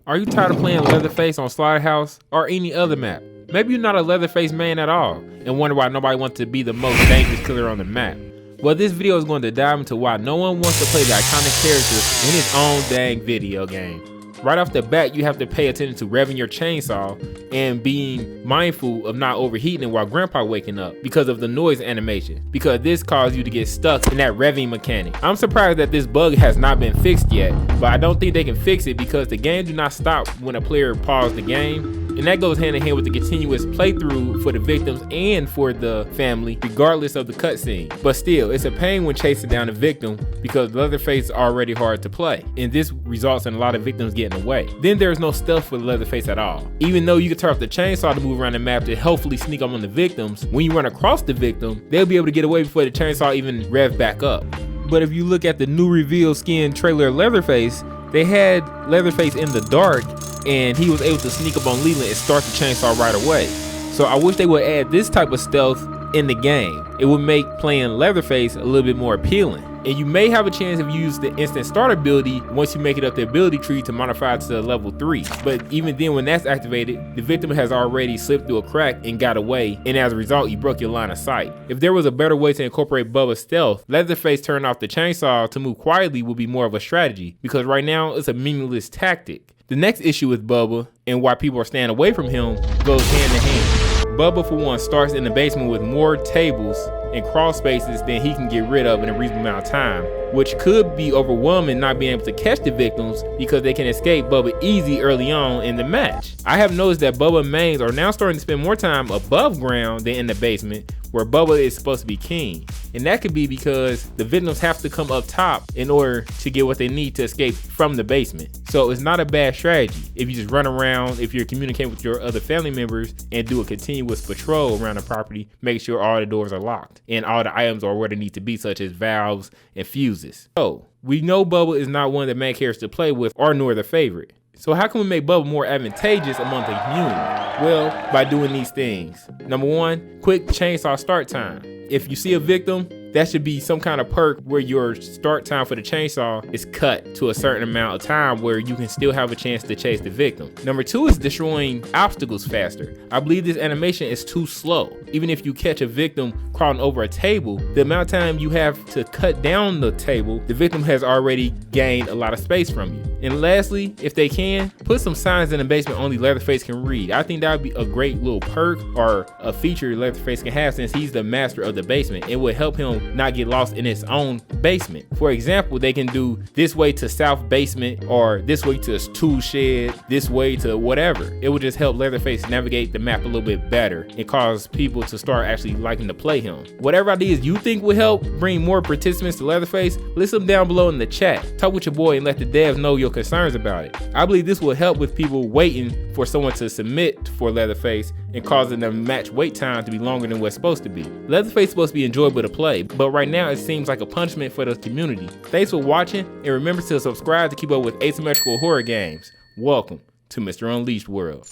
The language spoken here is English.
Are you tired of playing Leatherface on Slaughterhouse or any other map? Maybe you're not a Leatherface man at all and wonder why nobody wants to be the most dangerous killer on the map. Well, this video is going to dive into why no one wants to play the iconic character in his own dang video game. Right off the bat, you have to pay attention to revving your chainsaw and being mindful of not overheating while grandpa waking up because of the noise animation, because this caused you to get stuck in that revving mechanic. I'm surprised that this bug has not been fixed yet, but I don't think they can fix it because the game do not stop when a player pauses the game. And that goes hand in hand with the continuous playthrough for the victims and for the family, regardless of the cutscene. But still, it's a pain when chasing down a victim because Leatherface is already hard to play, and this results in a lot of victims getting away. Then there's no stealth for Leatherface at all. Even though you can turn off the chainsaw to move around the map to hopefully sneak up on the victims, when you run across the victim, they'll be able to get away before the chainsaw even rev back up. But if you look at the new reveal skin trailer of Leatherface, they had Leatherface in the dark and he was able to sneak up on Leland and start the chainsaw right away. So I wish they would add this type of stealth in the game. It would make playing Leatherface a little bit more appealing. And you may have a chance if you use the instant start ability once you make it up the ability tree to modify it to level 3. But even then, when that's activated, the victim has already slipped through a crack and got away, and as a result, you broke your line of sight. If there was a better way to incorporate Bubba's stealth, Leatherface turning off the chainsaw to move quietly would be more of a strategy, because right now it's a meaningless tactic. The next issue with Bubba and why people are staying away from him goes hand in hand. Bubba, for one, starts in the basement with more tables and crawl spaces than he can get rid of in a reasonable amount of time, which could be overwhelming not being able to catch the victims because they can escape Bubba easy early on in the match. I have noticed that Bubba mains are now starting to spend more time above ground than in the basement, where Bubba is supposed to be king. And that could be because the victims have to come up top in order to get what they need to escape from the basement. So it's not a bad strategy if you just run around, if you're communicating with your other family members and do a continuous patrol around the property, make sure all the doors are locked and all the items are where they need to be, such as valves and fuses. So we know Bubba is not one of the main characters to play with or nor the favorite. So how can we make Bubba more advantageous among the community? Well, by doing these things. Number one, quick chainsaw start time. If you see a victim, that should be some kind of perk where your start time for the chainsaw is cut to a certain amount of time where you can still have a chance to chase the victim. Number two is destroying obstacles faster. I believe this animation is too slow. Even if you catch a victim crawling over a table, the amount of time you have to cut down the table, the victim has already gained a lot of space from you. And lastly, if they can, put some signs in the basement only Leatherface can read. I think that would be a great little perk or a feature Leatherface can have since he's the master of the basement. It would help him not get lost in his own basement. For example, they can do this way to south basement or this way to tool shed, this way to whatever. It would just help Leatherface navigate the map a little bit better and cause people to start actually liking to play him. Whatever ideas you think would help bring more participants to Leatherface, list them down below in the chat. Talk with your boy and let the devs know your concerns about it. I believe this will help with people waiting for someone to submit for Leatherface and causing the match wait time to be longer than what's supposed to be. Leatherface is supposed to be enjoyable to play, but right now it seems like a punishment for the community. Thanks for watching, and remember to subscribe to keep up with asymmetrical horror games. Welcome to Mr. Unleashed World.